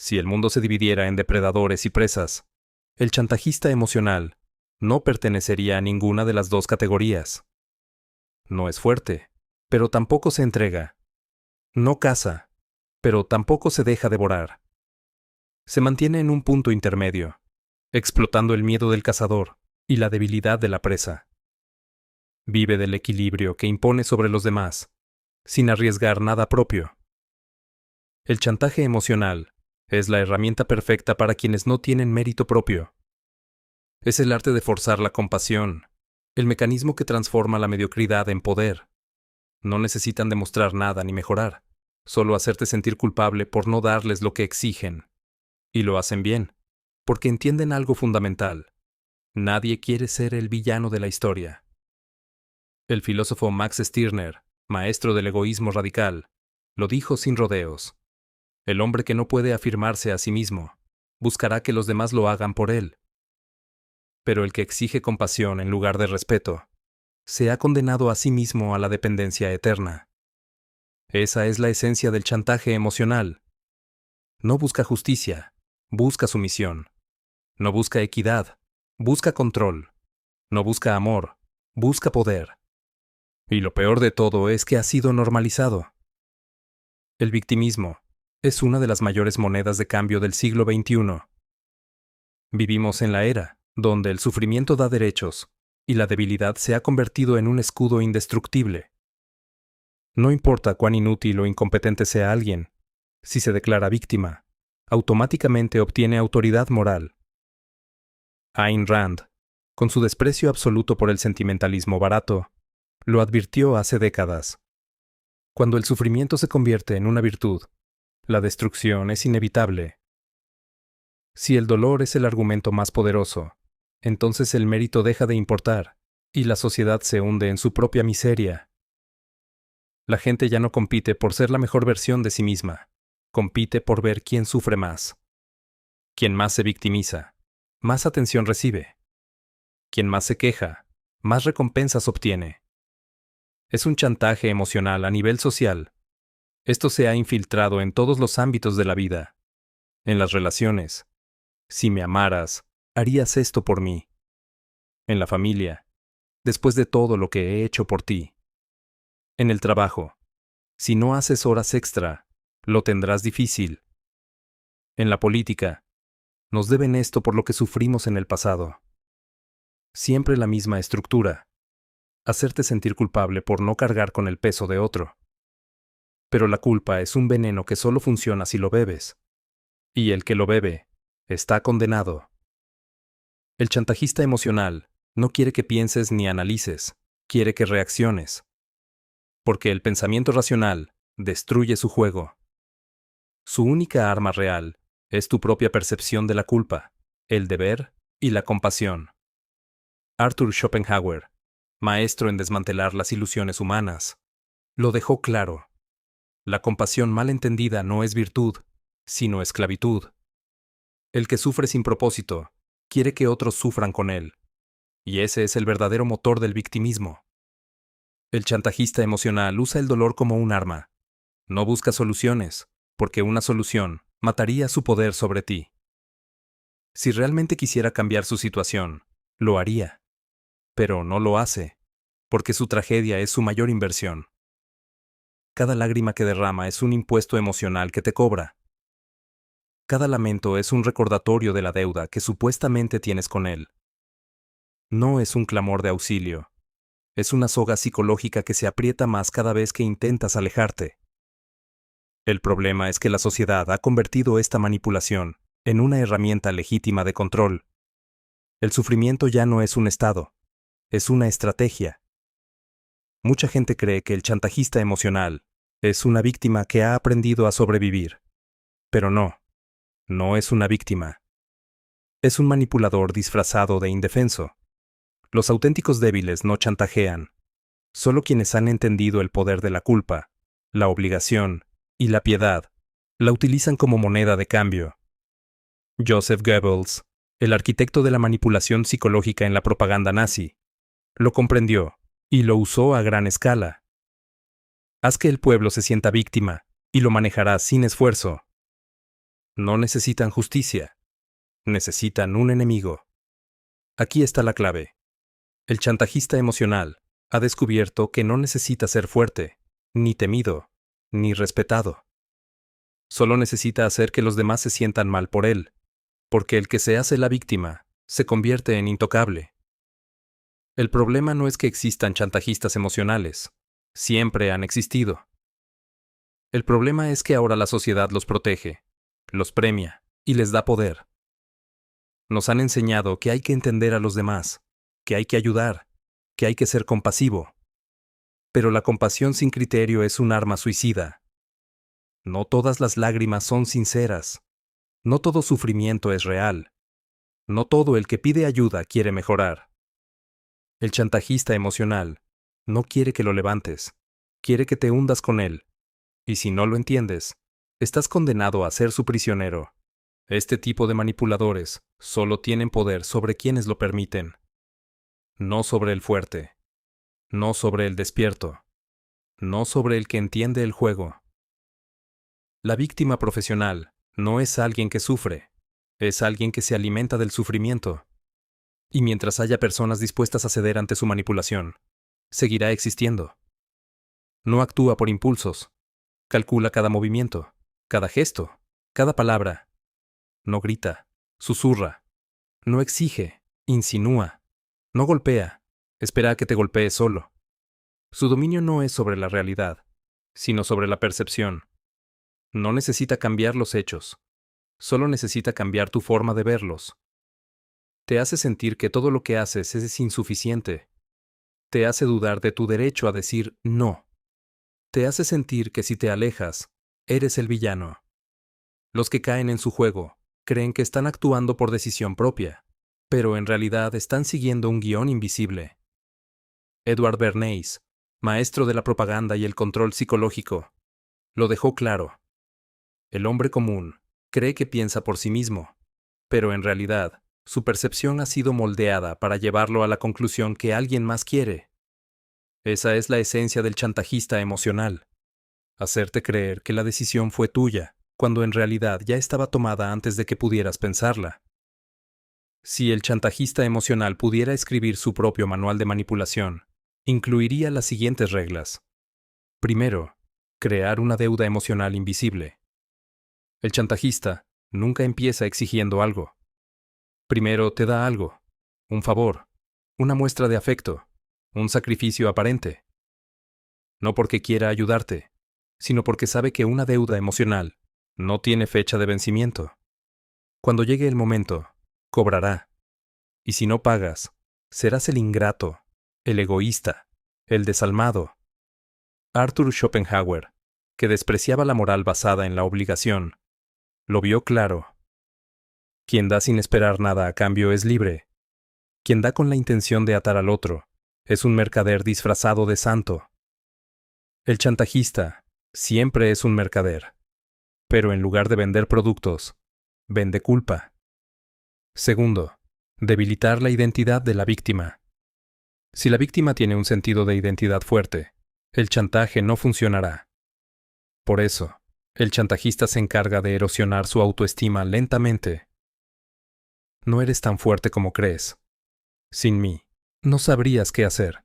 Si el mundo se dividiera en depredadores y presas, el chantajista emocional no pertenecería a ninguna de las dos categorías. No es fuerte, pero tampoco se entrega. No caza, pero tampoco se deja devorar. Se mantiene en un punto intermedio, explotando el miedo del cazador y la debilidad de la presa. Vive del equilibrio que impone sobre los demás, sin arriesgar nada propio. El chantaje emocional es la herramienta perfecta para quienes no tienen mérito propio. Es el arte de forzar la compasión, el mecanismo que transforma la mediocridad en poder. No necesitan demostrar nada ni mejorar, solo hacerte sentir culpable por no darles lo que exigen. Y lo hacen bien, porque entienden algo fundamental. Nadie quiere ser el villano de la historia. El filósofo Max Stirner, maestro del egoísmo radical, lo dijo sin rodeos. El hombre que no puede afirmarse a sí mismo, buscará que los demás lo hagan por él. Pero el que exige compasión en lugar de respeto, se ha condenado a sí mismo a la dependencia eterna. Esa es la esencia del chantaje emocional. No busca justicia, busca sumisión. No busca equidad, busca control. No busca amor, busca poder. Y lo peor de todo es que ha sido normalizado. El victimismo es una de las mayores monedas de cambio del siglo XXI. Vivimos en la era donde el sufrimiento da derechos y la debilidad se ha convertido en un escudo indestructible. No importa cuán inútil o incompetente sea alguien, si se declara víctima, automáticamente obtiene autoridad moral. Ayn Rand, con su desprecio absoluto por el sentimentalismo barato, lo advirtió hace décadas. Cuando el sufrimiento se convierte en una virtud, la destrucción es inevitable. Si el dolor es el argumento más poderoso, entonces el mérito deja de importar, y la sociedad se hunde en su propia miseria. La gente ya no compite por ser la mejor versión de sí misma, compite por ver quién sufre más. Quien más se victimiza, más atención recibe. Quien más se queja, más recompensas obtiene. Es un chantaje emocional a nivel social. Esto se ha infiltrado en todos los ámbitos de la vida. En las relaciones. Si me amaras, harías esto por mí. En la familia. Después de todo lo que he hecho por ti. En el trabajo. Si no haces horas extra, lo tendrás difícil. En la política. Nos deben esto por lo que sufrimos en el pasado. Siempre la misma estructura. Hacerte sentir culpable por no cargar con el peso de otro. Pero la culpa es un veneno que solo funciona si lo bebes. Y el que lo bebe, está condenado. El chantajista emocional no quiere que pienses ni analices, quiere que reacciones. Porque el pensamiento racional destruye su juego. Su única arma real es tu propia percepción de la culpa, el deber y la compasión. Arthur Schopenhauer, maestro en desmantelar las ilusiones humanas, lo dejó claro. La compasión mal entendida no es virtud, sino esclavitud. El que sufre sin propósito, quiere que otros sufran con él. Y ese es el verdadero motor del victimismo. El chantajista emocional usa el dolor como un arma. No busca soluciones, porque una solución mataría su poder sobre ti. Si realmente quisiera cambiar su situación, lo haría. Pero no lo hace, porque su tragedia es su mayor inversión. Cada lágrima que derrama es un impuesto emocional que te cobra. Cada lamento es un recordatorio de la deuda que supuestamente tienes con él. No es un clamor de auxilio. Es una soga psicológica que se aprieta más cada vez que intentas alejarte. El problema es que la sociedad ha convertido esta manipulación en una herramienta legítima de control. El sufrimiento ya no es un estado, es una estrategia. Mucha gente cree que el chantajista emocional es una víctima que ha aprendido a sobrevivir. Pero no, no es una víctima. Es un manipulador disfrazado de indefenso. Los auténticos débiles no chantajean. Solo quienes han entendido el poder de la culpa, la obligación y la piedad, la utilizan como moneda de cambio. Joseph Goebbels, el arquitecto de la manipulación psicológica en la propaganda nazi, lo comprendió y lo usó a gran escala. Haz que el pueblo se sienta víctima y lo manejarás sin esfuerzo. No necesitan justicia. Necesitan un enemigo. Aquí está la clave. El chantajista emocional ha descubierto que no necesita ser fuerte, ni temido, ni respetado. Solo necesita hacer que los demás se sientan mal por él, porque el que se hace la víctima se convierte en intocable. El problema no es que existan chantajistas emocionales. Siempre han existido. El problema es que ahora la sociedad los protege, los premia y les da poder. Nos han enseñado que hay que entender a los demás, que hay que ayudar, que hay que ser compasivo. Pero la compasión sin criterio es un arma suicida. No todas las lágrimas son sinceras. No todo sufrimiento es real. No todo el que pide ayuda quiere mejorar. El chantajista emocional no quiere que lo levantes, quiere que te hundas con él. Y si no lo entiendes, estás condenado a ser su prisionero. Este tipo de manipuladores solo tienen poder sobre quienes lo permiten. No sobre el fuerte. No sobre el despierto. No sobre el que entiende el juego. La víctima profesional no es alguien que sufre, es alguien que se alimenta del sufrimiento. Y mientras haya personas dispuestas a ceder ante su manipulación, seguirá existiendo. No actúa por impulsos. Calcula cada movimiento, cada gesto, cada palabra. No grita, susurra. No exige, insinúa. No golpea, espera a que te golpee solo. Su dominio no es sobre la realidad, sino sobre la percepción. No necesita cambiar los hechos, solo necesita cambiar tu forma de verlos. Te hace sentir que todo lo que haces es insuficiente. Te hace dudar de tu derecho a decir no. Te hace sentir que si te alejas, eres el villano. Los que caen en su juego creen que están actuando por decisión propia, pero en realidad están siguiendo un guión invisible. Edward Bernays, maestro de la propaganda y el control psicológico, lo dejó claro. El hombre común cree que piensa por sí mismo, pero en realidad, su percepción ha sido moldeada para llevarlo a la conclusión que alguien más quiere. Esa es la esencia del chantajista emocional. Hacerte creer que la decisión fue tuya, cuando en realidad ya estaba tomada antes de que pudieras pensarla. Si el chantajista emocional pudiera escribir su propio manual de manipulación, incluiría las siguientes reglas. Primero, crear una deuda emocional invisible. El chantajista nunca empieza exigiendo algo. Primero te da algo, un favor, una muestra de afecto, un sacrificio aparente. No porque quiera ayudarte, sino porque sabe que una deuda emocional no tiene fecha de vencimiento. Cuando llegue el momento, cobrará. Y si no pagas, serás el ingrato, el egoísta, el desalmado. Arthur Schopenhauer, que despreciaba la moral basada en la obligación, lo vio claro. Quien da sin esperar nada a cambio es libre. Quien da con la intención de atar al otro es un mercader disfrazado de santo. El chantajista siempre es un mercader, pero en lugar de vender productos, vende culpa. Segundo, debilitar la identidad de la víctima. Si la víctima tiene un sentido de identidad fuerte, el chantaje no funcionará. Por eso, el chantajista se encarga de erosionar su autoestima lentamente. No eres tan fuerte como crees. Sin mí, no sabrías qué hacer.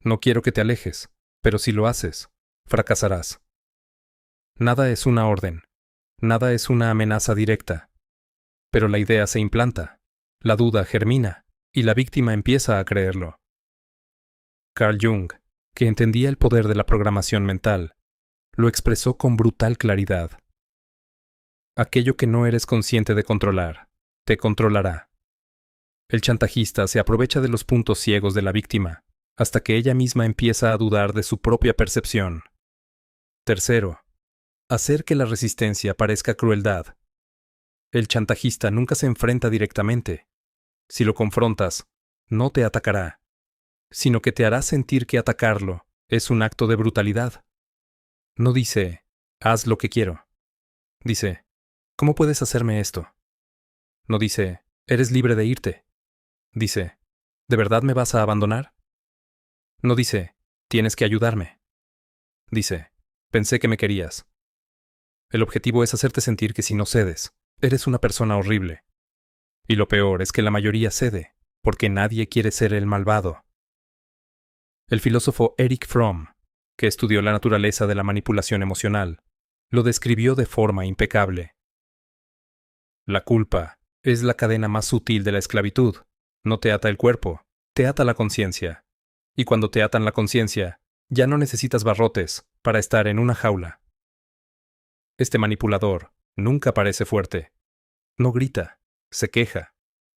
No quiero que te alejes, pero si lo haces, fracasarás. Nada es una orden, nada es una amenaza directa. Pero la idea se implanta, la duda germina, y la víctima empieza a creerlo. Carl Jung, que entendía el poder de la programación mental, lo expresó con brutal claridad. Aquello que no eres consciente de controlar, te controlará. El chantajista se aprovecha de los puntos ciegos de la víctima, hasta que ella misma empieza a dudar de su propia percepción. Tercero, hacer que la resistencia parezca crueldad. El chantajista nunca se enfrenta directamente. Si lo confrontas, no te atacará, sino que te hará sentir que atacarlo es un acto de brutalidad. No dice, haz lo que quiero. Dice, ¿cómo puedes hacerme esto? No dice, eres libre de irte. Dice, ¿de verdad me vas a abandonar? No dice, tienes que ayudarme. Dice, pensé que me querías. El objetivo es hacerte sentir que si no cedes, eres una persona horrible. Y lo peor es que la mayoría cede, porque nadie quiere ser el malvado. El filósofo Erich Fromm, que estudió la naturaleza de la manipulación emocional, lo describió de forma impecable. La culpa es la cadena más sutil de la esclavitud. No te ata el cuerpo, te ata la conciencia. Y cuando te atan la conciencia, ya no necesitas barrotes para estar en una jaula. Este manipulador nunca parece fuerte. No grita, se queja,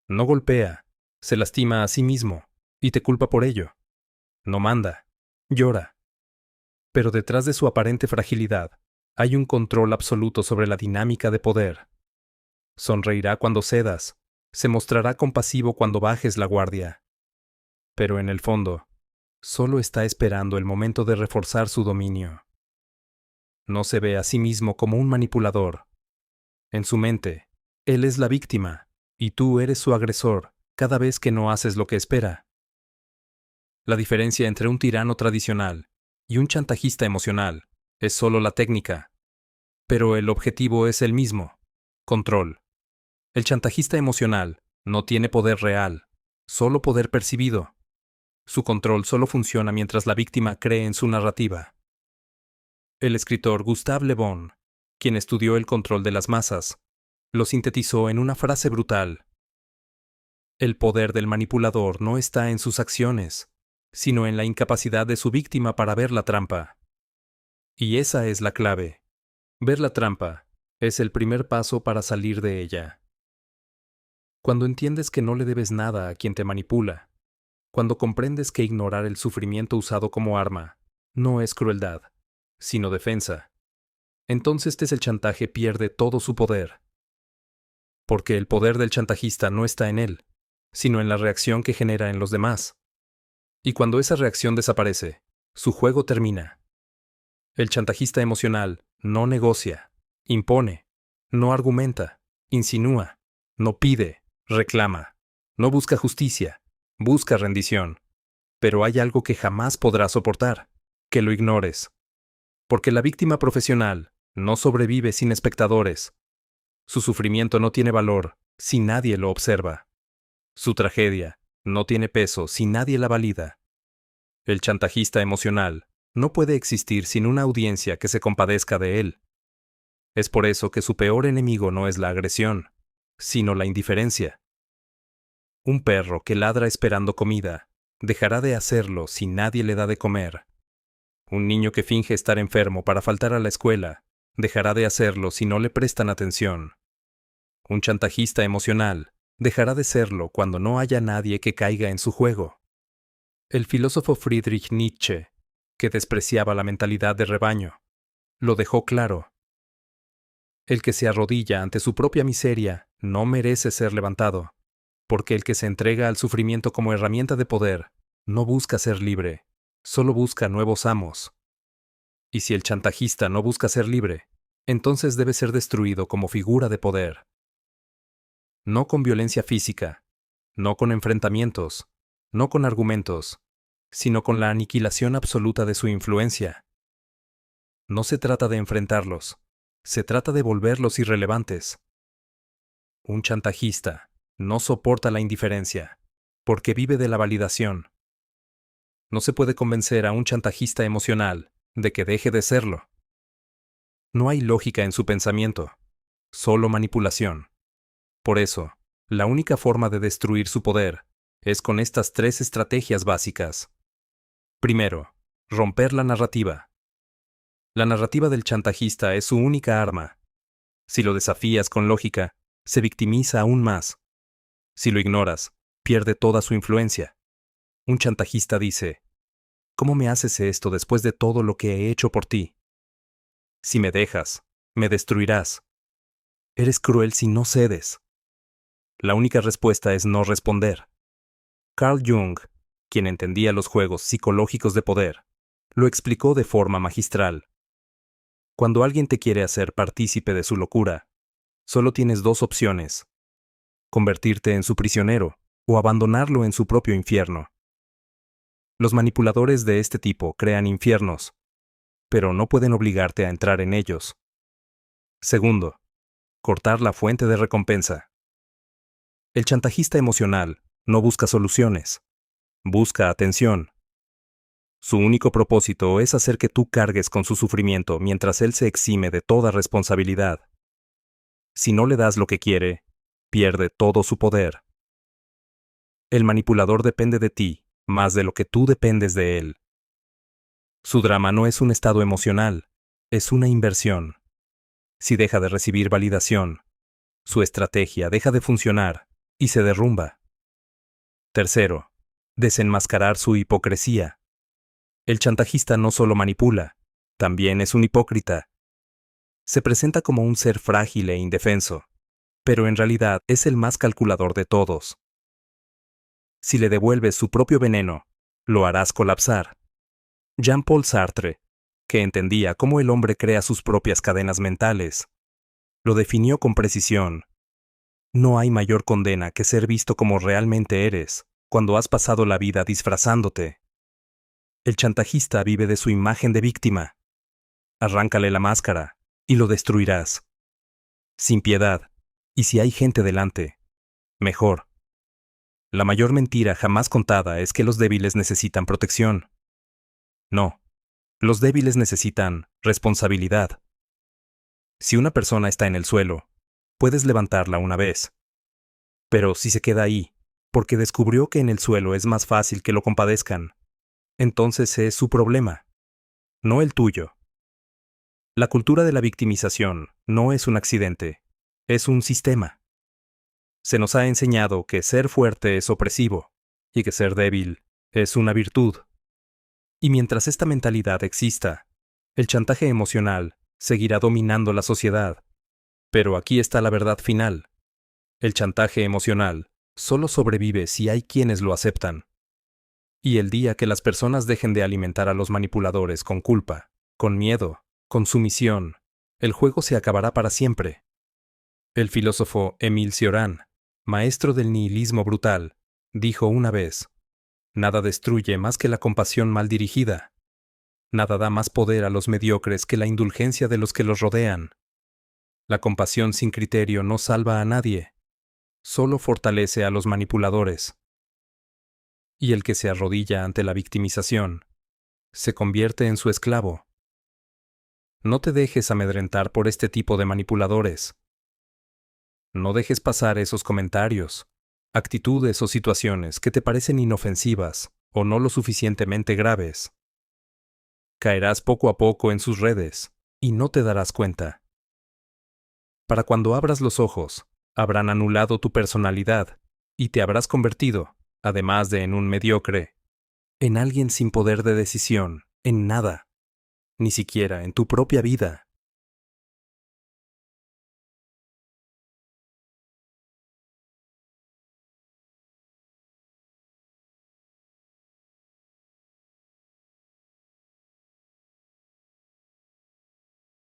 no golpea, se lastima a sí mismo y te culpa por ello. No manda, llora. Pero detrás de su aparente fragilidad hay un control absoluto sobre la dinámica de poder. Sonreirá cuando cedas, se mostrará compasivo cuando bajes la guardia. Pero en el fondo, solo está esperando el momento de reforzar su dominio. No se ve a sí mismo como un manipulador. En su mente, él es la víctima, y tú eres su agresor cada vez que no haces lo que espera. La diferencia entre un tirano tradicional y un chantajista emocional es solo la técnica. Pero el objetivo es el mismo: control. El chantajista emocional no tiene poder real, solo poder percibido. Su control solo funciona mientras la víctima cree en su narrativa. El escritor Gustave Le Bon, quien estudió el control de las masas, lo sintetizó en una frase brutal: el poder del manipulador no está en sus acciones, sino en la incapacidad de su víctima para ver la trampa. Y esa es la clave. Ver la trampa es el primer paso para salir de ella. Cuando entiendes que no le debes nada a quien te manipula, cuando comprendes que ignorar el sufrimiento usado como arma no es crueldad, sino defensa, entonces el chantaje pierde todo su poder. Porque el poder del chantajista no está en él, sino en la reacción que genera en los demás. Y cuando esa reacción desaparece, su juego termina. El chantajista emocional no negocia, impone, no argumenta, insinúa, no pide, reclama, no busca justicia, busca rendición. Pero hay algo que jamás podrá soportar: que lo ignores. Porque la víctima profesional no sobrevive sin espectadores. Su sufrimiento no tiene valor si nadie lo observa. Su tragedia no tiene peso si nadie la valida. El chantajista emocional no puede existir sin una audiencia que se compadezca de él. Es por eso que su peor enemigo no es la agresión, sino la indiferencia. Un perro que ladra esperando comida dejará de hacerlo si nadie le da de comer. Un niño que finge estar enfermo para faltar a la escuela dejará de hacerlo si no le prestan atención. Un chantajista emocional dejará de serlo cuando no haya nadie que caiga en su juego. El filósofo Friedrich Nietzsche, que despreciaba la mentalidad de rebaño, lo dejó claro. El que se arrodilla ante su propia miseria no merece ser levantado, porque el que se entrega al sufrimiento como herramienta de poder no busca ser libre, solo busca nuevos amos. Y si el chantajista no busca ser libre, entonces debe ser destruido como figura de poder. No con violencia física, no con enfrentamientos, no con argumentos, sino con la aniquilación absoluta de su influencia. No se trata de enfrentarlos, se trata de volverlos irrelevantes. Un chantajista no soporta la indiferencia, porque vive de la validación. No se puede convencer a un chantajista emocional de que deje de serlo. No hay lógica en su pensamiento, solo manipulación. Por eso, la única forma de destruir su poder es con estas 3 estrategias básicas. Primero, romper la narrativa. La narrativa del chantajista es su única arma. Si lo desafías con lógica, se victimiza aún más. Si lo ignoras, pierde toda su influencia. Un chantajista dice: ¿cómo me haces esto después de todo lo que he hecho por ti? Si me dejas, me destruirás. Eres cruel si no cedes. La única respuesta es no responder. Carl Jung, quien entendía los juegos psicológicos de poder, lo explicó de forma magistral. Cuando alguien te quiere hacer partícipe de su locura, solo tienes 2 opciones: convertirte en su prisionero o abandonarlo en su propio infierno. Los manipuladores de este tipo crean infiernos, pero no pueden obligarte a entrar en ellos. Segundo, cortar la fuente de recompensa. El chantajista emocional no busca soluciones, busca atención. Su único propósito es hacer que tú cargues con su sufrimiento mientras él se exime de toda responsabilidad. Si no le das lo que quiere, pierde todo su poder. El manipulador depende de ti, más de lo que tú dependes de él. Su drama no es un estado emocional, es una inversión. Si deja de recibir validación, su estrategia deja de funcionar y se derrumba. Tercero, desenmascarar su hipocresía. El chantajista no solo manipula, también es un hipócrita. Se presenta como un ser frágil e indefenso, pero en realidad es el más calculador de todos. Si le devuelves su propio veneno, lo harás colapsar. Jean-Paul Sartre, que entendía cómo el hombre crea sus propias cadenas mentales, lo definió con precisión. No hay mayor condena que ser visto como realmente eres, cuando has pasado la vida disfrazándote. El chantajista vive de su imagen de víctima. Arráncale la máscara, y lo destruirás. Sin piedad, y si hay gente delante, mejor. La mayor mentira jamás contada es que los débiles necesitan protección. No, los débiles necesitan responsabilidad. Si una persona está en el suelo, puedes levantarla una vez. Pero si se queda ahí, porque descubrió que en el suelo es más fácil que lo compadezcan, entonces es su problema, no el tuyo. La cultura de la victimización no es un accidente, es un sistema. Se nos ha enseñado que ser fuerte es opresivo y que ser débil es una virtud. Y mientras esta mentalidad exista, el chantaje emocional seguirá dominando la sociedad. Pero aquí está la verdad final. El chantaje emocional solo sobrevive si hay quienes lo aceptan. Y el día que las personas dejen de alimentar a los manipuladores con culpa, con miedo, con sumisión, el juego se acabará para siempre. El filósofo Émile Cioran, maestro del nihilismo brutal, dijo una vez: nada destruye más que la compasión mal dirigida. Nada da más poder a los mediocres que la indulgencia de los que los rodean. La compasión sin criterio no salva a nadie, solo fortalece a los manipuladores. Y el que se arrodilla ante la victimización se convierte en su esclavo. No te dejes amedrentar por este tipo de manipuladores. No dejes pasar esos comentarios, actitudes o situaciones que te parecen inofensivas o no lo suficientemente graves. Caerás poco a poco en sus redes y no te darás cuenta. Para cuando abras los ojos, habrán anulado tu personalidad y te habrás convertido, además de en un mediocre, en alguien sin poder de decisión, en nada, ni siquiera en tu propia vida.